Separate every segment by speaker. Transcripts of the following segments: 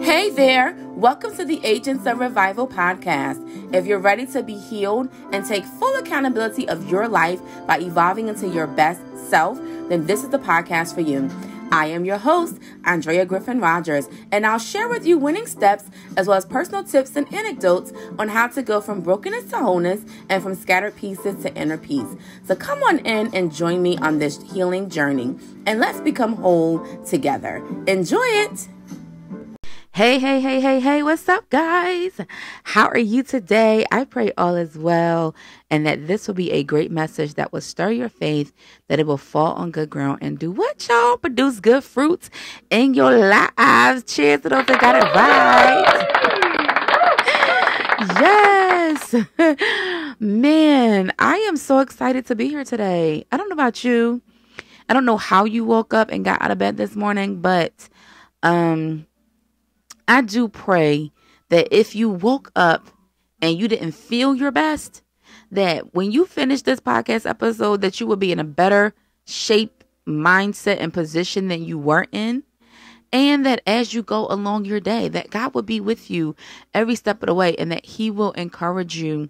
Speaker 1: Hey there, welcome to the Agents of Revival podcast. If you're ready to be healed and take full accountability of your life by evolving into your best self, then this is the podcast for you. I am your host, Andrea Griffin Rogers, and I'll share with you winning steps as well as personal tips and anecdotes on how to go from brokenness to wholeness and from scattered pieces to inner peace. So come on in and join me on this healing journey, and let's become whole together. Enjoy it. Hey, what's up, guys? How are you today? I pray all is well and that this will be a great message that will stir your faith, that it will fall on good ground and do what, y'all? Produce good fruits in your lives. Cheers to those that got it right. Yes. Man, I am so excited to be here today. I don't know about you. I don't know how you woke up and got out of bed this morning, but I do pray that if you woke up and you didn't feel your best, that when you finish this podcast episode, that you will be in a better shape, mindset, and position than you were in. And that as you go along your day, that God will be with you every step of the way, and that He will encourage you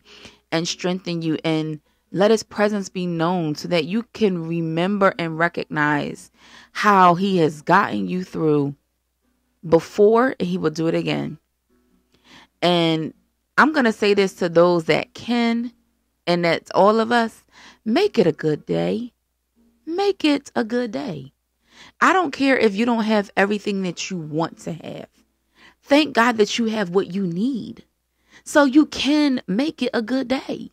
Speaker 1: and strengthen you and let His presence be known so that you can remember and recognize how He has gotten you through before, and He will do it again. And I'm going to say this to those that can, and that's all of us. Make it a good day. Make it a good day. I don't care if you don't have everything that you want to have. Thank God that you have what you need so you can make it a good day.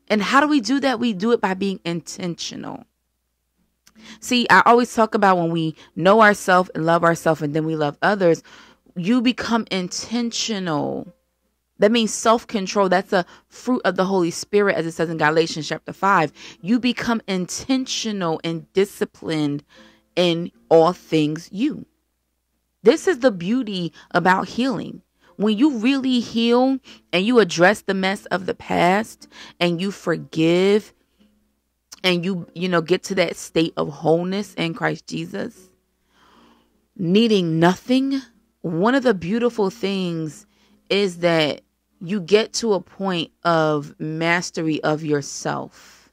Speaker 1: And how do we do that? We do it by being intentional. See, I always talk about when we know ourselves and love ourselves and then we love others, you become intentional. That means self-control. That's a fruit of the Holy Spirit, as it says in Galatians chapter 5. You become intentional and disciplined in all things you. This is the beauty about healing. When you really heal and you address the mess of the past and you forgive and you get to that state of wholeness in Christ Jesus, needing nothing. One of the beautiful things is that you get to a point of mastery of yourself.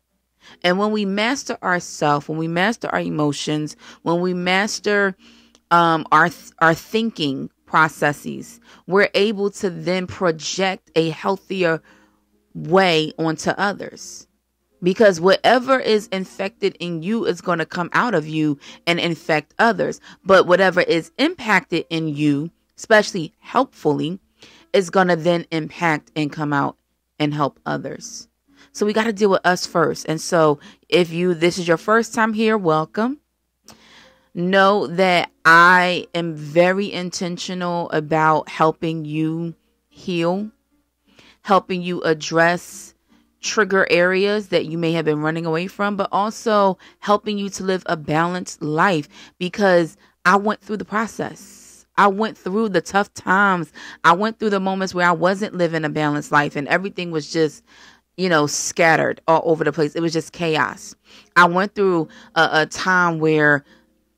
Speaker 1: And when we master ourselves, when we master our emotions, when we master our thinking processes, we're able to then project a healthier way onto others. Because whatever is infected in you is going to come out of you and infect others. But whatever is impacted in you, especially helpfully, is going to then impact and come out and help others. So we got to deal with us first. And so if this is your first time here, welcome. Know that I am very intentional about helping you heal, helping you address trigger areas that you may have been running away from, but also helping you to live a balanced life, because I went through the process. I went through the tough times. I went through the moments where I wasn't living a balanced life and everything was just, scattered all over the place. It was just chaos. I went through a time where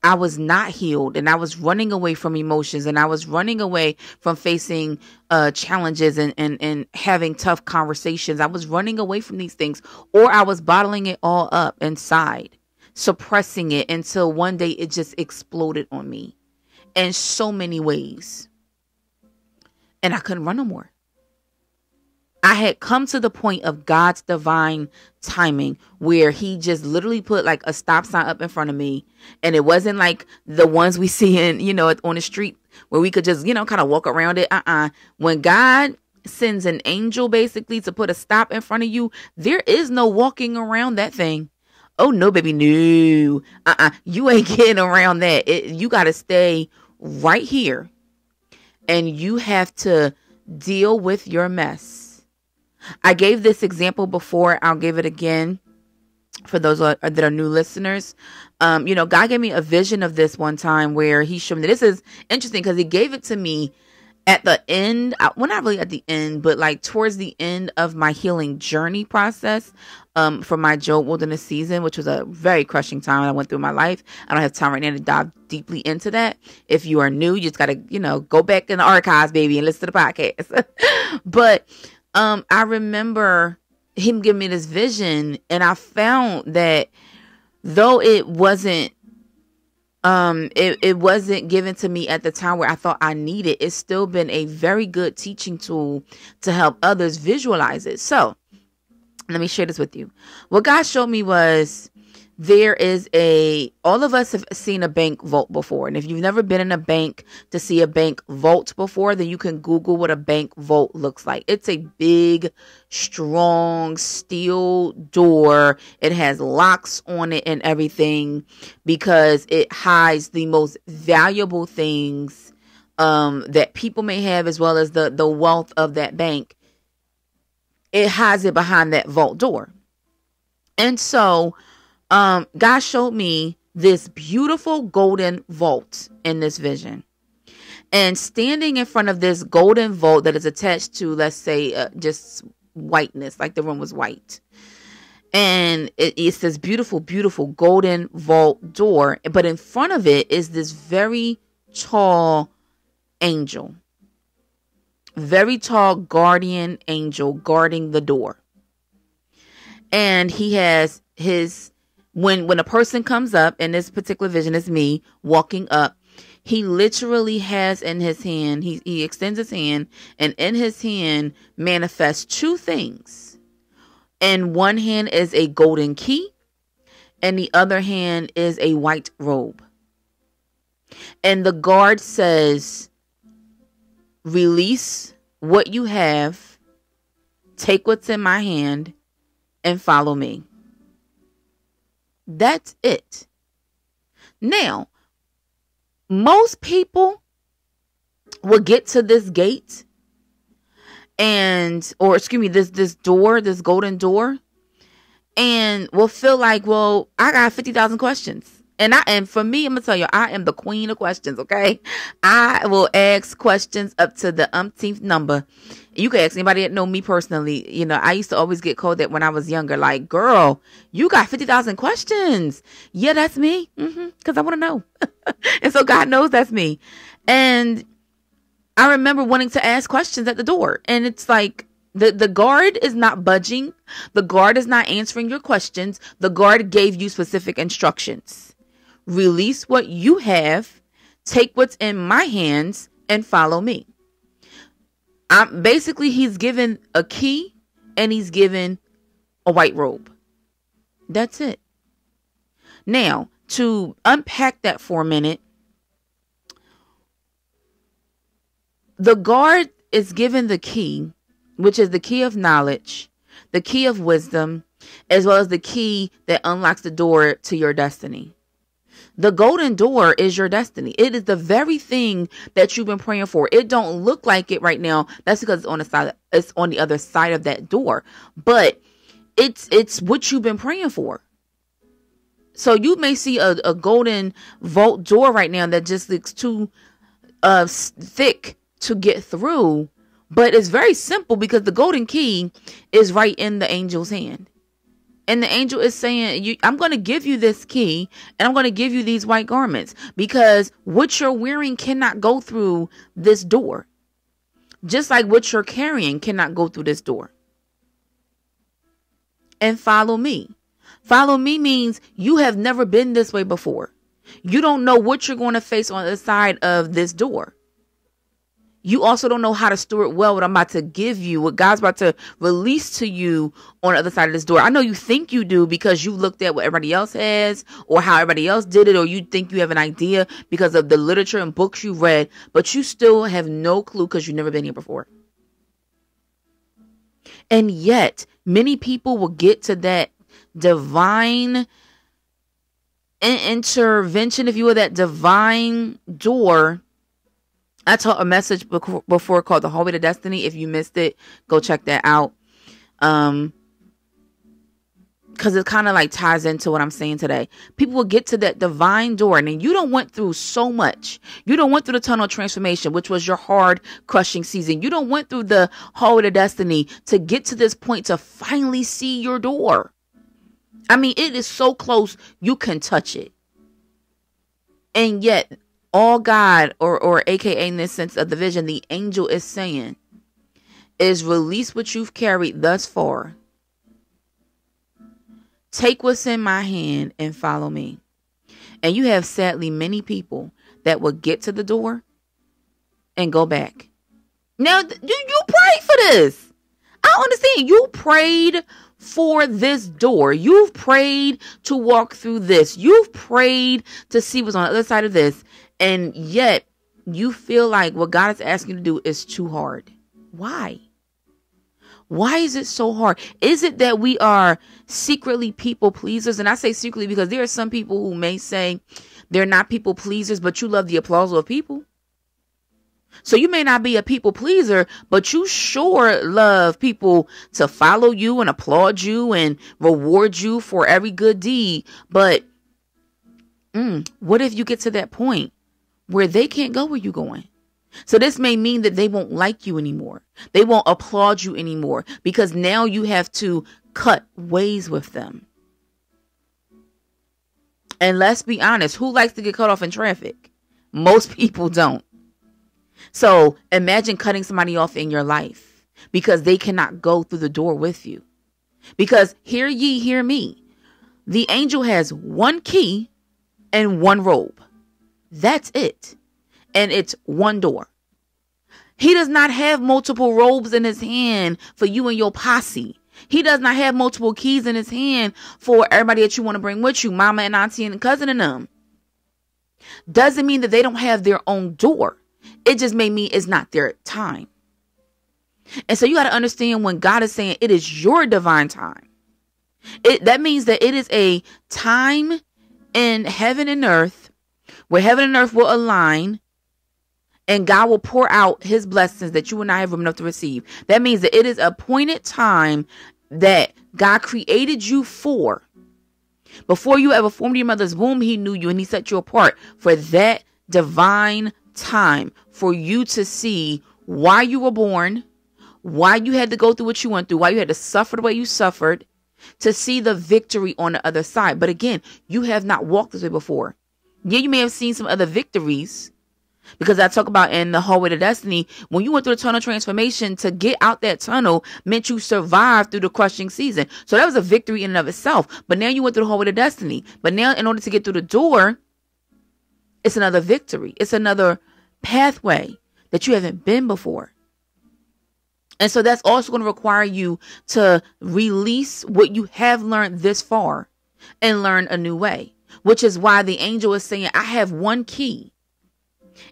Speaker 1: I was not healed and I was running away from emotions and I was running away from facing challenges and having tough conversations. I was running away from these things, or I was bottling it all up inside, suppressing it until one day it just exploded on me in so many ways. And I couldn't run no more. I had come to the point of God's divine timing where He just literally put like a stop sign up in front of me. And it wasn't like the ones we see in, on the street where we could just, kind of walk around it. When God sends an angel basically to put a stop in front of you, there is no walking around that thing. Oh, no, baby, no. You ain't getting around that. You got to stay right here. And you have to deal with your mess. I gave this example before. I'll give it again for those that are new listeners. God gave me a vision of this one time where He showed me. This is interesting because He gave it to me at the end, well, not really at the end, but like towards the end of my healing journey process, for my Job Wilderness season, which was a very crushing time I went through in my life. I don't have time right now to dive deeply into that. If you are new, you just got to, go back in the archives, baby, and listen to the podcast. But I remember him giving me this vision, and I found that though it wasn't it wasn't given to me at the time where I thought I needed, it's still been a very good teaching tool to help others visualize it. So let me share this with you. What God showed me was all of us have seen a bank vault before. And if you've never been in a bank to see a bank vault before, then you can Google what a bank vault looks like. It's a big, strong steel door. It has locks on it and everything because it hides the most valuable things that people may have, as well as the wealth of that bank. It hides it behind that vault door. And so God showed me this beautiful golden vault in this vision. And standing in front of this golden vault that is attached to, let's say, just whiteness, like the room was white. And it's this beautiful, beautiful golden vault door. But in front of it is this very tall angel. Very tall guardian angel guarding the door. And he has when a person comes up, in this particular vision is me walking up, he literally has in his hand, he extends his hand, and in his hand manifests two things. In one hand is a golden key, and the other hand is a white robe. And the guard says, release what you have, take what's in my hand, and follow me. That's it. Now, most people will get to this gate this door, this golden door, and will feel like, well, I got 50,000 questions. And for me, I'm going to tell you, I am the queen of questions, okay? I will ask questions up to the umpteenth number. You can ask anybody that know me personally. I used to always get called that when I was younger. Like, girl, you got 50,000 questions. Yeah, that's me. Because I want to know. And so God knows that's me. And I remember wanting to ask questions at the door. And it's like, the guard is not budging. The guard is not answering your questions. The guard gave you specific instructions. Release what you have, take what's in my hands, and follow me. Basically, he's given a key and he's given a white robe. That's it. Now, to unpack that for a minute, the guard is given the key, which is the key of knowledge, the key of wisdom, as well as the key that unlocks the door to your destiny. The golden door is your destiny. It is the very thing that you've been praying for. It don't look like it right now. That's because it's on the other side of that door. But it's what you've been praying for. So you may see a golden vault door right now that just looks too thick to get through. But it's very simple because the golden key is right in the angel's hand. And the angel is saying, I'm going to give you this key and I'm going to give you these white garments because what you're wearing cannot go through this door. Just like what you're carrying cannot go through this door. And follow me. Follow me means you have never been this way before. You don't know what you're going to face on the side of this door. You also don't know how to steward well what I'm about to give you, what God's about to release to you on the other side of this door. I know you think you do because you looked at what everybody else has or how everybody else did it, or you think you have an idea because of the literature and books you read, but you still have no clue because you've never been here before. And yet, many people will get to that divine intervention, if you will, that divine door. I taught a message before called The Hallway to Destiny. If you missed it, go check that out. because it kind of like ties into what I'm saying today. People will get to that divine door, and then you don't went through so much. You don't went through the tunnel of transformation, which was your hard crushing season. You don't went through the hallway to destiny to get to this point to finally see your door. I mean, it is so close you can touch it. And yet all God, or AKA in this sense of the vision, the angel is saying is release what you've carried thus far. Take what's in my hand and follow me. And you have sadly many people that will get to the door and go back. Now, you prayed for this. I understand. You prayed for this door. You've prayed to walk through this. You've prayed to see what's on the other side of this. And yet you feel like what God is asking you to do is too hard. Why? Why is it so hard? Is it that we are secretly people pleasers? And I say secretly because there are some people who may say they're not people pleasers, but you love the applause of people. So you may not be a people pleaser, but you sure love people to follow you and applaud you and reward you for every good deed. But what if you get to that point where they can't go where you're going? So this may mean that they won't like you anymore. They won't applaud you anymore because now you have to cut ways with them. And let's be honest, who likes to get cut off in traffic? Most people don't. So imagine cutting somebody off in your life because they cannot go through the door with you. Because hear ye, hear me. The angel has one key and one robe. That's it. And it's one door. He does not have multiple robes in his hand for you and your posse. He does not have multiple keys in his hand for everybody that you want to bring with you, mama and auntie and cousin and them. Doesn't mean that they don't have their own door. It just may mean it's not their time. And so you got to understand when God is saying it is your divine time. That means that it is a time in heaven and earth where heaven and earth will align and God will pour out his blessings that you and I have room enough to receive. That means that it is appointed time that God created you for. Before you ever formed your mother's womb, he knew you and he set you apart for that divine time for you to see why you were born, why you had to go through what you went through, why you had to suffer the way you suffered, to see the victory on the other side. But again, you have not walked this way before. Yeah, you may have seen some other victories, because I talk about in the hallway to destiny, when you went through the tunnel transformation, to get out that tunnel meant you survived through the crushing season. So that was a victory in and of itself. But now you went through the hallway to destiny. But now in order to get through the door, it's another victory. It's another pathway that you haven't been before. And so that's also going to require you to release what you have learned this far and learn a new way, which is why the angel is saying, I have one key.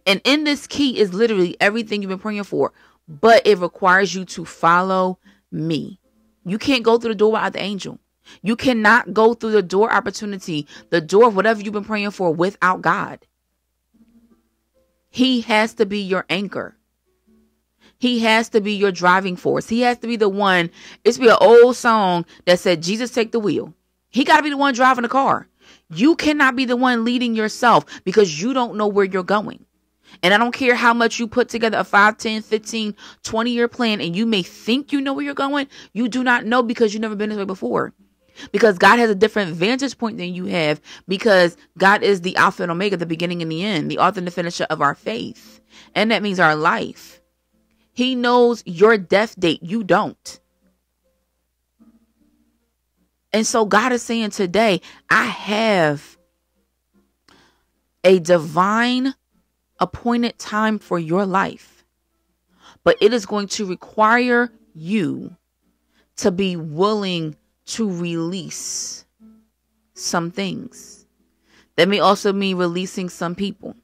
Speaker 1: And in this key is literally everything you've been praying for, but it requires you to follow me. You can't go through the door without the angel. You cannot go through the door opportunity, the door of whatever you've been praying for without God. He has to be your anchor. He has to be your driving force. He has to be the one. It's be an old song that said, Jesus, take the wheel. He got to be the one driving the car. You cannot be the one leading yourself because you don't know where you're going. And I don't care how much you put together a 5, 10, 15, 20-year plan and you may think you know where you're going. You do not know because you've never been this way before. Because God has a different vantage point than you have, because God is the Alpha and Omega, the beginning and the end, the author and the finisher of our faith. And that means our life. He knows your death date. You don't. And so God is saying today, I have a divine appointed time for your life, but it is going to require you to be willing to release some things. That may also mean releasing some people.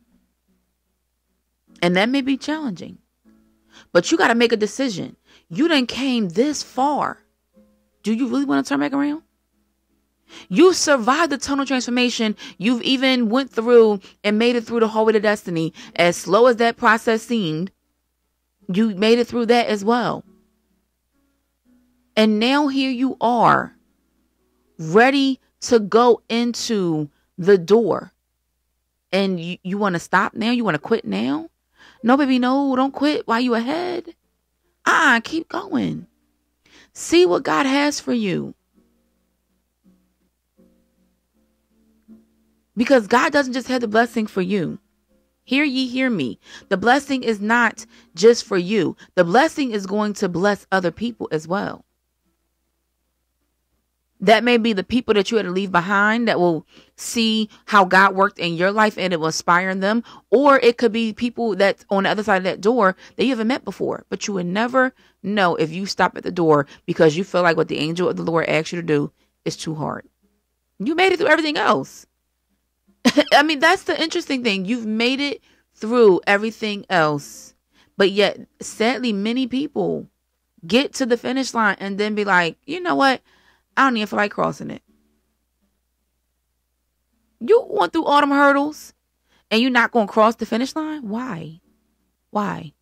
Speaker 1: And that may be challenging, but you got to make a decision. You done came this far. Do you really want to turn back around? You survived the tunnel transformation. You've even went through and made it through the hallway to destiny. As slow as that process seemed, you made it through that as well. And now here you are ready to go into the door. And you want to stop now? You want to quit now? No, baby, no, don't quit while you ahead. Keep going. See what God has for you. Because God doesn't just have the blessing for you. Hear ye, hear me. The blessing is not just for you. The blessing is going to bless other people as well. That may be the people that you had to leave behind that will see how God worked in your life and it will inspire them. Or it could be people that's on the other side of that door that you haven't met before. But you would never know if you stop at the door because you feel like what the angel of the Lord asked you to do is too hard. You made it through everything else. I mean, that's the interesting thing. You've made it through everything else. But yet, sadly, many people get to the finish line and then be like, you know what? I don't even feel like crossing it. You went through all them hurdles and you're not going to cross the finish line? Why? Why?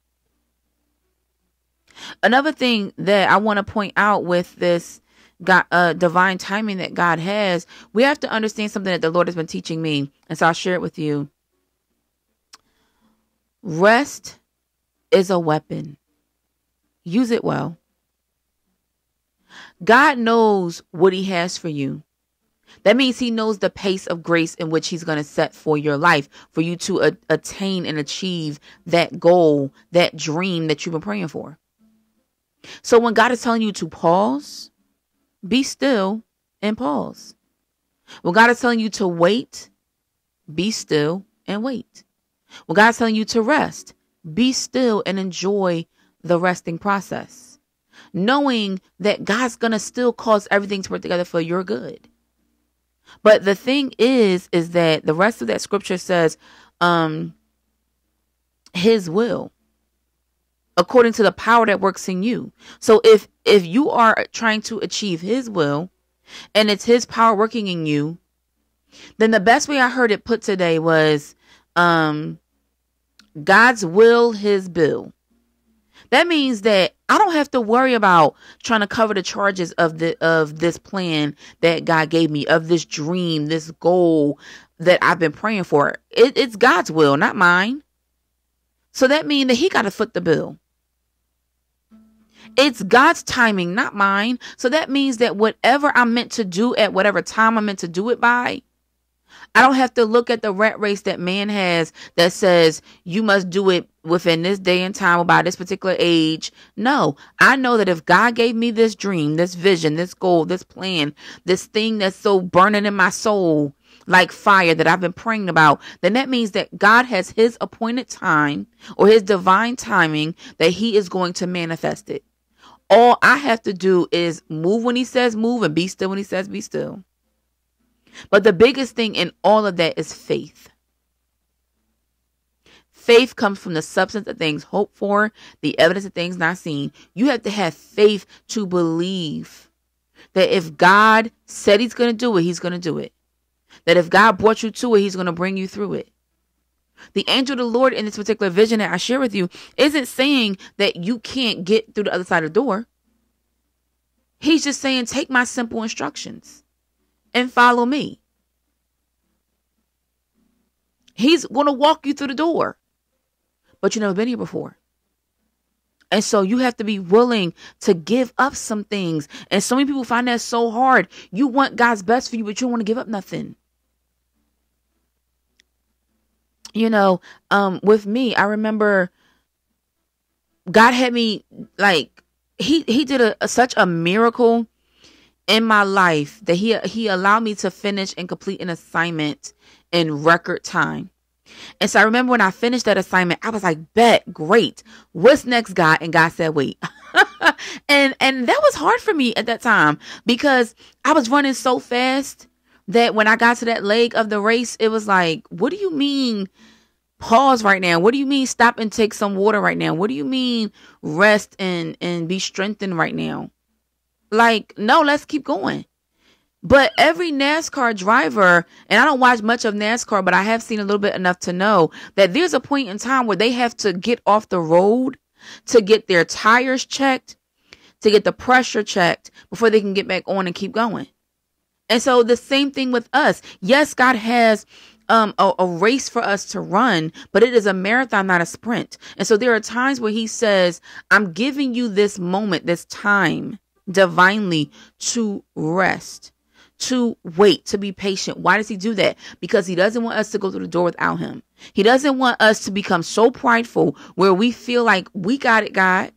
Speaker 1: Another thing that I want to point out with this divine timing that God has, we have to understand something that the Lord has been teaching me. And so I'll share it with you. Rest is a weapon. Use it well. God knows what he has for you. That means he knows the pace of grace in which he's going to set for your life, for you to attain and achieve that goal, that dream that you've been praying for. So when God is telling you to pause, be still and pause. When God is telling you to wait, be still and wait. When God is telling you to rest, be still and enjoy the resting process. Knowing that God's going to still cause everything to work together for your good. But the thing is that the rest of that scripture says, his will, according to the power that works in you. So if you are trying to achieve his will and it's his power working in you, then the best way I heard it put today was, God's will, his bill. That means that I don't have to worry about trying to cover the charges of this plan that God gave me, of this dream, this goal that I've been praying for. It's God's will, not mine. So that means that he got to foot the bill. It's God's timing, not mine. So that means that whatever I'm meant to do at whatever time I'm meant to do it by, I don't have to look at the rat race that man has that says you must do it within this day and time or by this particular age. No, I know that if God gave me this dream, this vision, this goal, this plan, this thing that's so burning in my soul like fire that I've been praying about, then that means that God has his appointed time or his divine timing that he is going to manifest it. All I have to do is move when he says move and be still when he says be still. But the biggest thing in all of that is faith. Faith comes from the substance of things hoped for, the evidence of things not seen. You have to have faith to believe that if God said he's going to do it, he's going to do it. That if God brought you to it, he's going to bring you through it. The angel of the Lord in this particular vision that I share with you isn't saying that you can't get through the other side of the door. He's just saying, take my simple instructions and follow me. He's going to walk you through the door, but you've never been here before. And so you have to be willing to give up some things. And so many people find that so hard. You want God's best for you, but you don't want to give up nothing. You know, with me, I remember God had me like, he did such a miracle in my life that he allowed me to finish and complete an assignment in record time. And so I remember when I finished that assignment, I was like, bet, great. What's next, God? And God said, wait. and that was hard for me at that time because I was running so fast that when I got to that leg of the race, it was like, what do you mean pause right now? What do you mean stop and take some water right now? What do you mean rest and be strengthened right now? Like, no, let's keep going. But every NASCAR driver, and I don't watch much of NASCAR, but I have seen a little bit enough to know that there's a point in time where they have to get off the road to get their tires checked, to get the pressure checked before they can get back on and keep going. And so the same thing with us. Yes, God has a race for us to run, but it is a marathon, not a sprint. And so there are times where he says, I'm giving you this moment, this time divinely to rest, to wait, to be patient. Why does he do that? Because he doesn't want us to go through the door without him. He doesn't want us to become so prideful where we feel like we got it, God.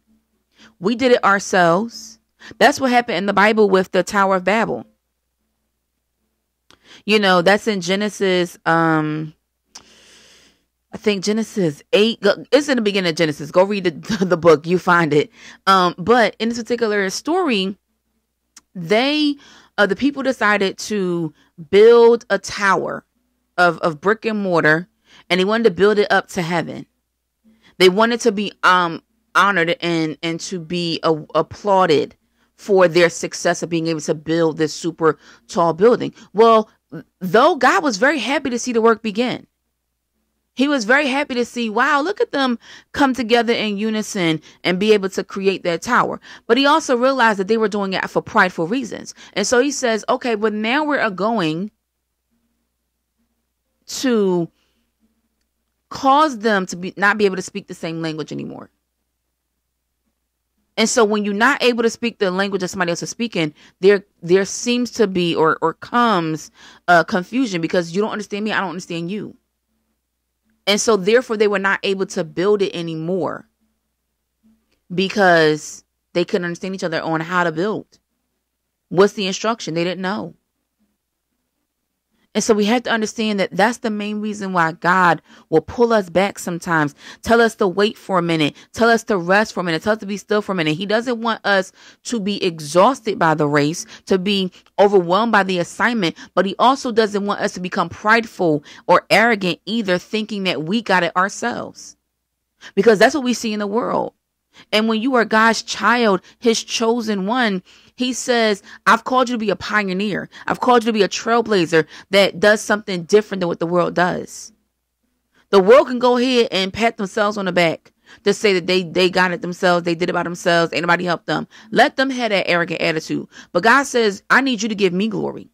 Speaker 1: We did it ourselves. That's what happened in the Bible with the Tower of Babel. You know, that's in Genesis, I think Genesis 8. It's in the beginning of Genesis. Go read the book. You find it. But in this particular story, the people decided to build a tower of brick and mortar, and they wanted to build it up to heaven. They wanted to be honored and to be applauded for their success of being able to build this super tall building. Well, though God was very happy to see the work begin. He was very happy to see, wow, look at them come together in unison and be able to create that tower. But he also realized that they were doing it for prideful reasons. And so he says, okay, but now we're going to cause them to not be able to speak the same language anymore. And so when you're not able to speak the language that somebody else is speaking, there seems to be or comes confusion because you don't understand me. I don't understand you. And so therefore they were not able to build it anymore because they couldn't understand each other on how to build. What's the instruction? They didn't know. And so we have to understand that that's the main reason why God will pull us back sometimes, tell us to wait for a minute, tell us to rest for a minute, tell us to be still for a minute. He doesn't want us to be exhausted by the race, to be overwhelmed by the assignment, but he also doesn't want us to become prideful or arrogant either, thinking that we got it ourselves, because that's what we see in the world. And when you are God's child, his chosen one, he says, I've called you to be a pioneer. I've called you to be a trailblazer that does something different than what the world does. The world can go ahead and pat themselves on the back to say that they got it themselves. They did it by themselves. Ain't nobody helped them. Let them have that arrogant attitude. But God says, I need you to give me glory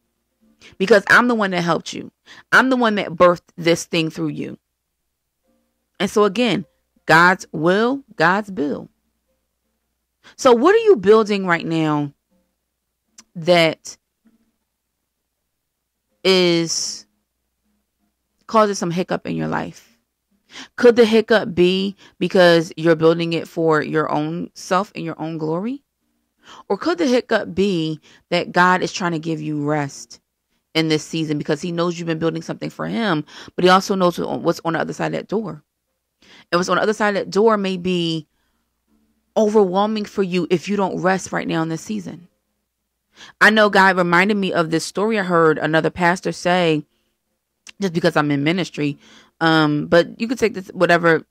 Speaker 1: because I'm the one that helped you. I'm the one that birthed this thing through you. And so again, God's will, God's bill. So what are you building right now that is causing some hiccup in your life? Could the hiccup be because you're building it for your own self and your own glory? Or could the hiccup be that God is trying to give you rest in this season because he knows you've been building something for him, but he also knows what's on the other side of that door? And what's on the other side of that door may be overwhelming for you if you don't rest right now in this season. I know God reminded me of this story I heard another pastor say, just because I'm in ministry. But you could take this, whatever,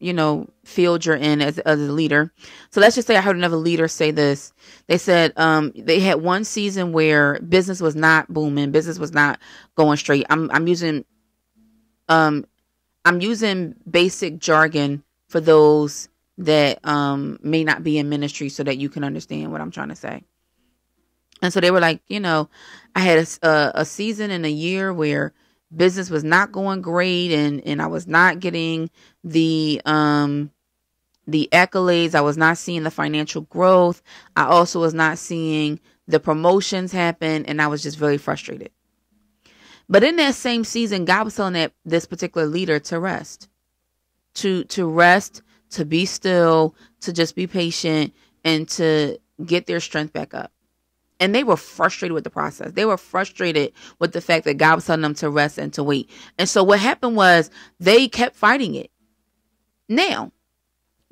Speaker 1: field you're in as a leader. So let's just say I heard another leader say this. They said, they had one season where business was not booming. Business was not going straight. I'm using basic jargon for those that may not be in ministry so that you can understand what I'm trying to say. And so they were like, I had a season and a year where business was not going great and I was not getting the accolades. I was not seeing the financial growth. I also was not seeing the promotions happen, and I was just very frustrated. But in that same season, God was telling this particular leader to rest, to rest, to be still, to just be patient, and to get their strength back up. And they were frustrated with the process. They were frustrated with the fact that God was telling them to rest and to wait. And so what happened was they kept fighting it. Now,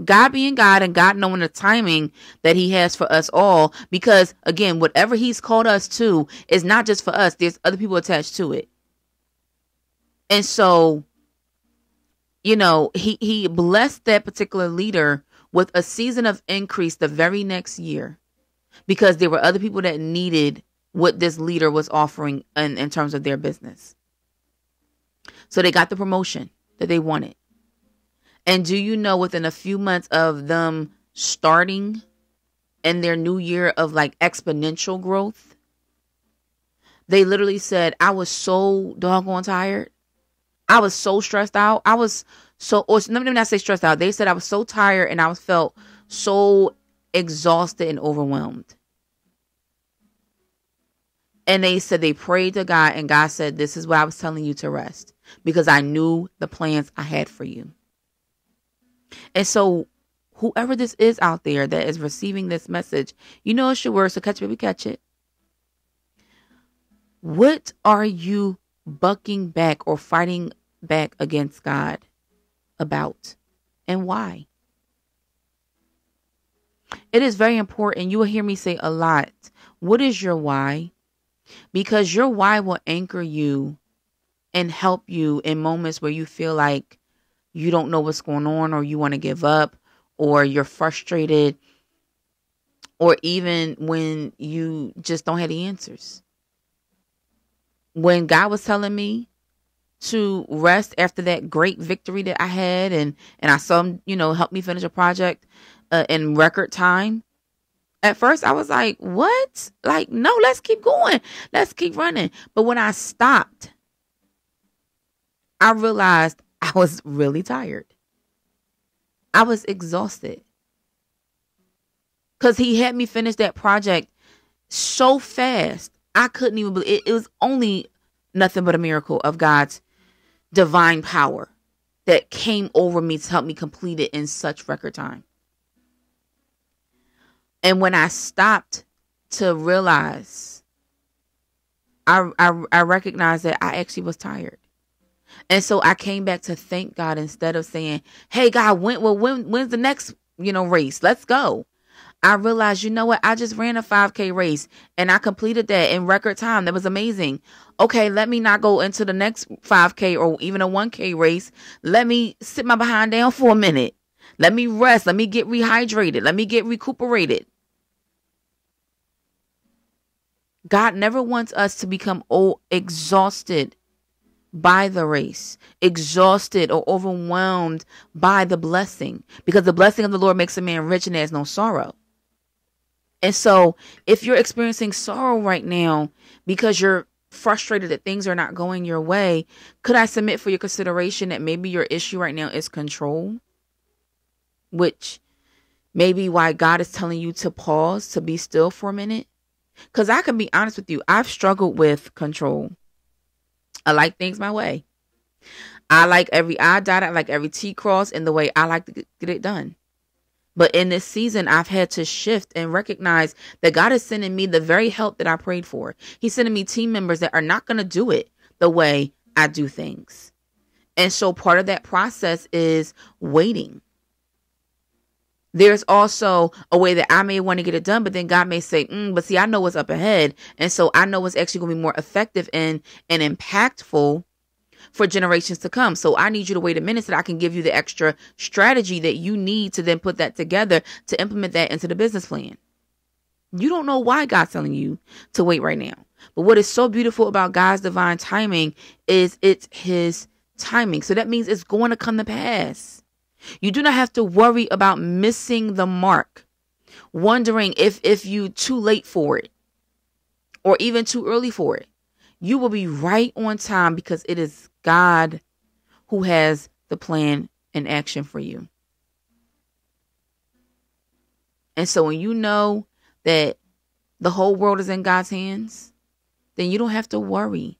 Speaker 1: God being God and God knowing the timing that he has for us all, because again, whatever he's called us to is not just for us. There's other people attached to it. And so, he blessed that particular leader with a season of increase the very next year, because there were other people that needed what this leader was offering in terms of their business. So they got the promotion that they wanted. And do you know, within a few months of them starting in their new year of like exponential growth, They literally said, I was so doggone tired. I was so stressed out. I was so, or let me not say stressed out. They said I was so tired and I was felt so exhausted and overwhelmed. And they said they prayed to God, and God said, this is why I was telling you to rest, because I knew the plans I had for you. And so whoever this is out there that is receiving this message, you know it's your word, so catch it, baby, catch it. What are you bucking back or fighting back against God about, and why? It is very important. You will hear me say a lot, what is your why? Because your why will anchor you and help you in moments where you feel like you don't know what's going on, or you want to give up, or you're frustrated, or even when you just don't have the answers. When God was telling me to rest after that great victory that I had, and I saw him, help me finish a project in record time. At first I was like, what? Like, no, let's keep going. Let's keep running. But when I stopped, I realized I was really tired. I was exhausted. Because he had me finish that project so fast. I couldn't even believe it. It was only nothing but a miracle of God's divine power that came over me to help me complete it in such record time. And when I stopped to realize, I recognized that I actually was tired. And so I came back to thank God instead of saying, hey, God, when's the next, race? Let's go. I realized, you know what? I just ran a 5K race and I completed that in record time. That was amazing. Okay, let me not go into the next 5K or even a 1K race. Let me sit my behind down for a minute. Let me rest. Let me get rehydrated. Let me get recuperated. God never wants us to become exhausted by the race, exhausted or overwhelmed by the blessing, because the blessing of the Lord makes a man rich and has no sorrow. And so if you're experiencing sorrow right now because you're frustrated that things are not going your way, could I submit for your consideration that maybe your issue right now is control, which may be why God is telling you to pause, to be still for a minute? Because I can be honest with you, I've struggled with control. I like things my way. I like every I dotted, I like every T crossed in the way I like to get it done. But in this season, I've had to shift and recognize that God is sending me the very help that I prayed for. He's sending me team members that are not going to do it the way I do things. And so part of that process is waiting. There's also a way that I may want to get it done, but then God may say, but see, I know what's up ahead. And so I know what's actually going to be more effective and impactful for generations to come. So I need you to wait a minute so that I can give you the extra strategy that you need to then put that together to implement that into the business plan. You don't know why God's telling you to wait right now. But what is so beautiful about God's divine timing is it's his timing. So that means it's going to come to pass. You do not have to worry about missing the mark, wondering if you too late for it or even too early for it. You will be right on time because it is God who has the plan and action for you. And so when you know that the whole world is in God's hands, then you don't have to worry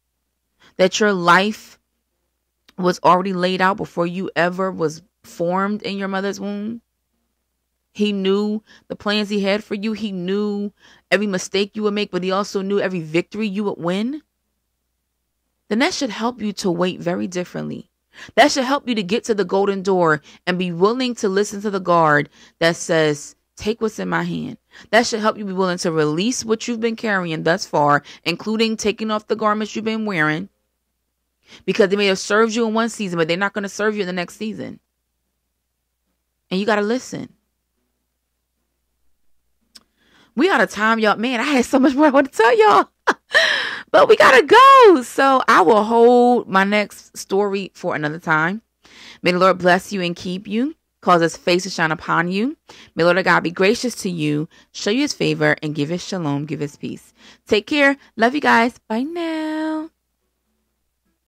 Speaker 1: that your life was already laid out before you ever was formed in your mother's womb. He knew the plans he had for you. He knew every mistake you would make, but he also knew every victory you would win. Then that should help you to wait very differently. That should help you to get to the golden door and be willing to listen to the guard that says, take what's in my hand. That should help you be willing to release what you've been carrying thus far, including taking off the garments you've been wearing, because they may have served you in one season, but they're not going to serve you in the next season. And you got to listen. We out of time, y'all. Man, I had so much more I want to tell y'all. But we got to go. So I will hold my next story for another time. May the Lord bless you and keep you, cause his face to shine upon you. May Lord God be gracious to you, show you his favor, and give his shalom, give his peace. Take care. Love you guys. Bye now.